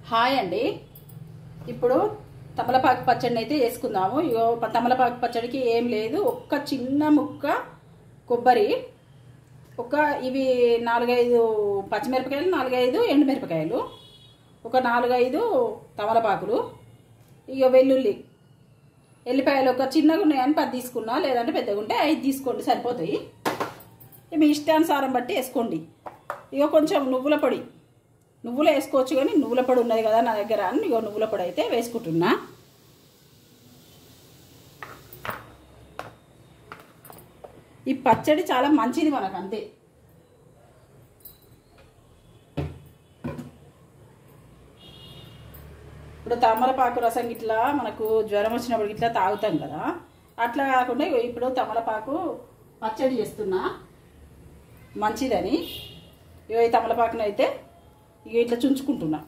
Hi అండి. ఇప్పుడు తమలపాకు పచ్చడిని అయితే వేసుకుందాము. ఇగో తమలపాకు పచ్చడికి ఏం లేదు, ఒక్క చిన్న ముక్క కొబ్బరి, ఇవి 4-5 పచ్చిమిరపకాయలు, 4-5 ఎండుమిరపకాయలు, ఒక 4-5 తమలపాకులు, ఇక ఎల్లిపాయలు ఒక చిన్నగా ఉన్నాయని 10 తీసుకున్నా, లేదంటే పెద్దగా ఉంటే 5 తీసుకోండి సరిపోతాయి. మీ ఇష్టానుసారం బట్టి వేసుకోండి. ఇక కొంచెం నువ్వులు వేసుకోవచ్చు, కానీ నువ్వుల పొడి ఉన్నది కదా నా దగ్గర అని ఇగో నువ్వుల పొడి అయితే వేసుకుంటున్నా. ఈ పచ్చడి చాలా మంచిది మనకు, అంతే. ఇప్పుడు తమలపాకు రసం ఇట్లా మనకు జ్వరం వచ్చినప్పుడు ఇట్లా తాగుతాం కదా, అట్లా కాకుండా ఇప్పుడు తమలపాకు పచ్చడి చేస్తున్నా మంచిదని. ఇగో ఈ తమలపాకును అయితే ఇట్లా చుంచుకుంటున్నా.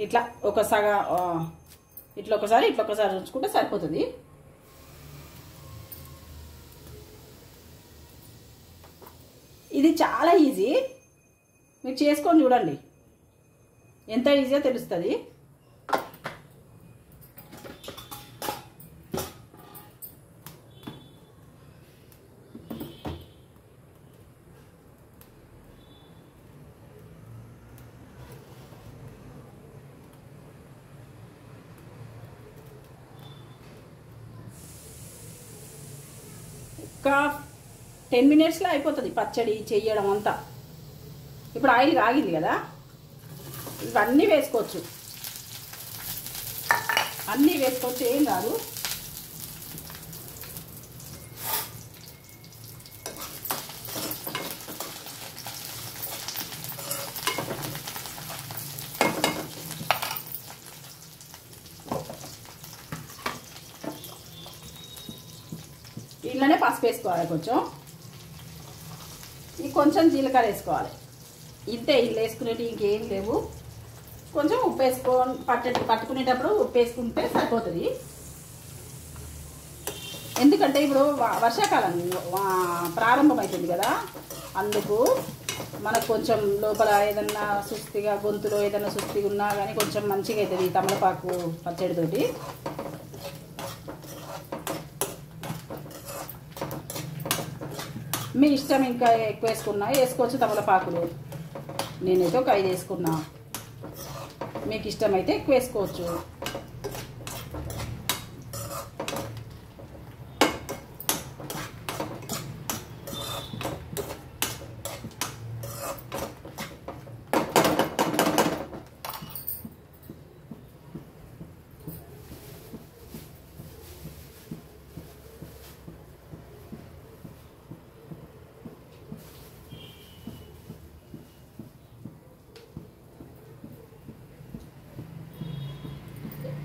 ఇట్లా ఇట్లా ఒకసారి చుంచుకుంటే సరిపోతుంది. ఇది చాలా ఈజీ, మీరు చేసుకొని చూడండి, ఎంత ఈజీగా తెలుస్తుంది. ఒక 10 మినిట్స్లో అయిపోతుంది పచ్చడి చేయడం అంతా. ఇప్పుడు ఆయిల్ కాగింది కదా, ఇవన్నీ వేసుకోవచ్చు, ఏం కాదు. ఇలానే పసుపు వేసుకోవాలి, కొంచెం జీలకర్ర వేసుకోవాలి, ఇంతే. ఇల్లు వేసుకునేవి ఇంకేం లేవు. కొంచెం ఉప్పు వేసుకొని పట్టుకునేటప్పుడు ఉప్పు వేసుకుంటే సరిపోతుంది. ఎందుకంటే ఇప్పుడు వర్షాకాలం ప్రారంభమవుతుంది కదా, అందుకు మనకు కొంచెం లోపల ఏదన్నా సుస్థిగా, గొంతులో ఏదన్నా సుస్థిగా ఉన్నా కానీ కొంచెం మంచిగా అవుతుంది ఈ తమలపాకు పచ్చడితోటి. మీ ఇష్టం, ఇంకా ఎక్కువ వేసుకోవచ్చు తమలపాకులు. నేనైతే ఒక 5 వేసుకున్నా, మీకు ఇష్టమైతే ఎక్కువ వేసుకోవచ్చు.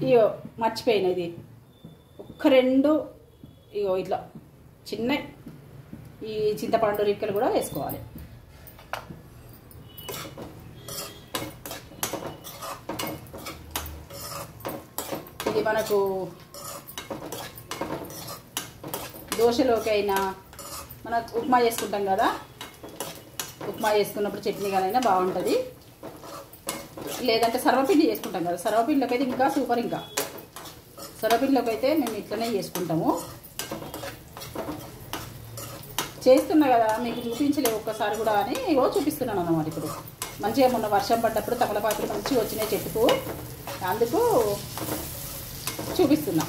ఇగో మర్చిపోయిన, ఇది 1-2 ఇగో ఇట్లా చిన్న ఈ చింతపండు రిక్కలు కూడా వేసుకోవాలి. ఇది మనకు దోశలోకి అయినా, మన ఉప్మా చేసుకుంటాం కదా, ఉప్మా చేసుకున్నప్పుడు చట్నీగానైనా బాగుంటుంది. లేదంటే సర్వపిండి చేసుకుంటాం కదా, సర్వపిండిలోకి అయితే ఇంకా సూపర్. ఇంకా సర్వపిండిలోకి అయితే మేము ఇట్లనే చేసుకుంటాము. చేస్తున్నా కదా, మీకు చూపించలేవు ఒక్కసారి కూడా అని ఇగో చూపిస్తున్నాను అన్నమాట. ఇప్పుడు మంచిగా మొన్న వర్షం పడ్డప్పుడు తమలపాకులు మంచిగా వచ్చినాయి చెట్టుకు, అందుకు చూపిస్తున్నా.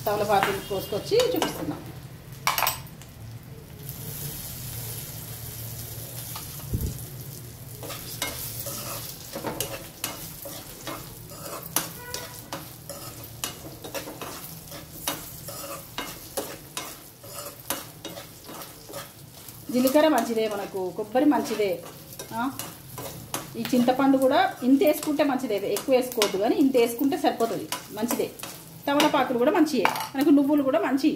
తమలపాకులు కోసుకొచ్చి చూపిస్తున్నా. జీలకర్ర మంచిదే మనకు, కొబ్బరి మంచిదే, ఈ చింతపండు కూడా ఇంత వేసుకుంటే మంచిదే, ఎక్కువ వేసుకోవద్దు కానీ ఇంత వేసుకుంటే సరిపోతుంది, మంచిదే. తమలపాకులు కూడా మంచివే మనకు, నువ్వులు కూడా మంచి.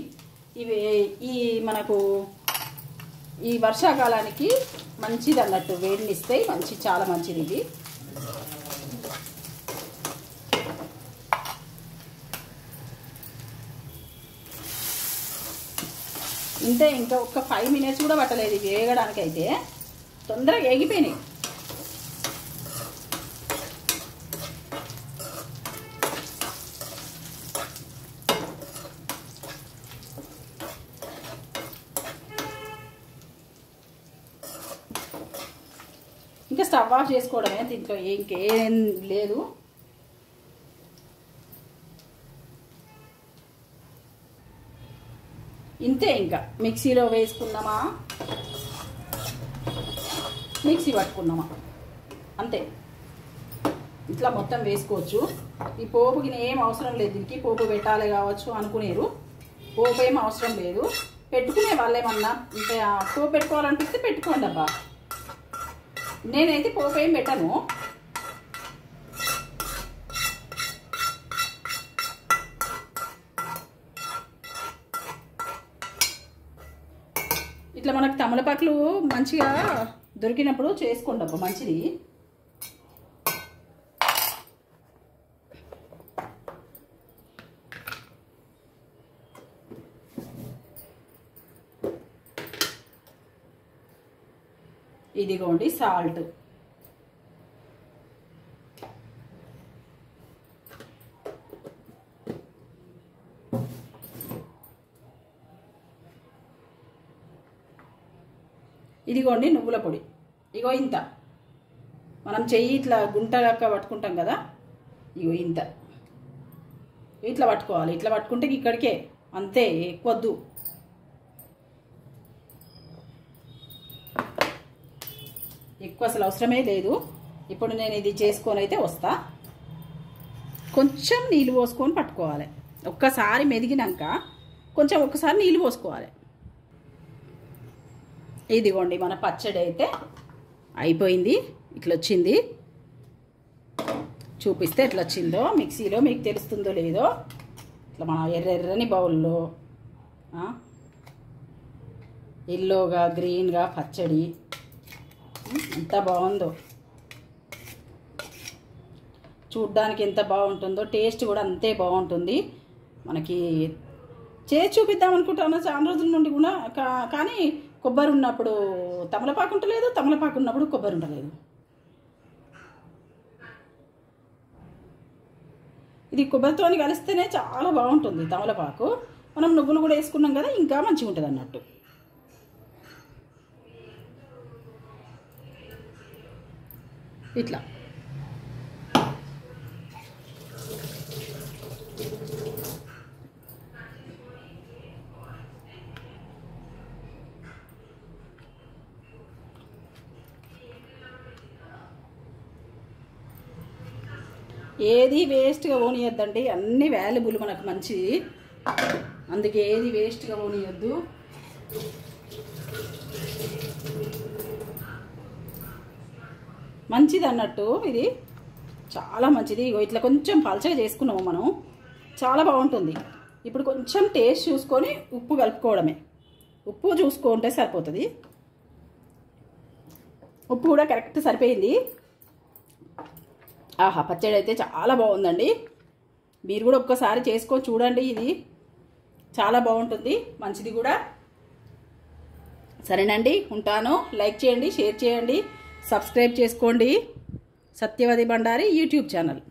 మనకు ఈ వర్షాకాలానికి మంచిది అన్నట్టు, వేడినిస్తాయి, చాలా మంచిది ఇది. ఇంతే, ఇంకా ఒక 5 మినిట్స్ కూడా పట్టలేదు వేగడానికి. అయితే తొందరగా వేగిపోయినాయి. ఇంకా స్టవ్ ఆఫ్ చేసుకోవడమే, దీంట్లో ఇంకేం లేదు. ఇంతే, ఇంకా మిక్సీలో వేసుకున్నామా, మిక్సీ పట్టుకున్నామా, అంతే. ఇట్లా మొత్తం వేసుకోవచ్చు. ఈ పోపుకి ఏం అవసరం లేదు, దీనికి పోపు పెట్టాలి కావచ్చు అనుకునేరు. పోపు ఏం అవసరం లేదు, పెట్టుకునే వాళ్ళేమన్నా అంటే పోపు పెట్టుకోవాలనిపిస్తే పెట్టుకోండి అబ్బా. నేనైతే పోపు ఏం పెట్టను. ఇట్లా మనకు తమలపాకులు మంచిగా దొరికినప్పుడు చేసుకోండి అబ్బా, మంచిది. ఇదిగోండి సాల్ట్. ఇదిగోండి నువ్వుల పొడి. ఇగో ఇంత, మనం చెయ్యి ఇట్లా గుంటలక్క పట్టుకుంటాం కదా, ఇగో ఇంత ఇట్లా పట్టుకోవాలి. ఇట్లా పట్టుకుంటే ఇక్కడికే, అంతే, ఎక్కువద్దు. ఎక్కువ అసలు అవసరమే లేదు. ఇప్పుడు నేను ఇది చేసుకొని అయితే వస్తా. కొంచెం నీళ్ళు పోసుకొని పట్టుకోవాలి. ఒక్కసారి మెదిగినాక కొంచెం ఒక్కసారి నీళ్ళు పోసుకోవాలి. ఇదిగోండి మన పచ్చడి అయితే అయిపోయింది. ఇట్లా వచ్చింది, చూపిస్తే ఎట్లా వచ్చిందో మిక్సీలో మీకు తెలుస్తుందో లేదో. ఇట్లా మన ఎర్రని బౌల్లో ఎల్లోగా గ్రీన్గా పచ్చడి ఎంత బాగుందో, చూడ్డానికి ఎంత బాగుంటుందో, టేస్ట్ కూడా అంతే బాగుంటుంది. మనకి చేసి చూపిద్దాం అనుకుంటున్నా చాలా రోజుల నుండి కూడా, కానీ కొబ్బరి ఉన్నప్పుడు తమలపాకు ఉండలేదు, తమలపాకు ఉన్నప్పుడు కొబ్బరి ఉండలేదు. ఇది కొబ్బరితో కలిస్తేనే చాలా బాగుంటుంది తమలపాకు. మనం నువ్వులు కూడా వేసుకున్నాం కదా, ఇంకా మంచిగా ఉంటుంది అన్నట్టు. ఇట్లా ఏది వేస్ట్గా పోనీయద్దండి, అన్నీ వాల్యుబుల్ మనకు మంచిది, అందుకే ఏది వేస్ట్గా పోనీయద్దు. మంచిది అన్నట్టు, ఇది చాలా మంచిది. ఇట్లా కొంచెం పలచగా చేసుకున్నాము మనం, చాలా బాగుంటుంది. ఇప్పుడు కొంచెం టేస్ట్ చూసుకొని ఉప్పు కలుపుకోవడమే. ఉప్పు చూసుకుంటే సరిపోతుంది. ఉప్పు కూడా కరెక్ట్ సరిపోయింది. ఆహా, పచ్చడి అయితే చాలా బాగుందండి. మీరు కూడా ఒక్కసారి చేసుకొని చూడండి, ఇది చాలా బాగుంటుంది, మంచిది కూడా. సరేనండి, ఉంటాను. లైక్ చేయండి, షేర్ చేయండి, సబ్స్క్రైబ్ చేసుకోండి. Satyavathi Bandari YouTube channel.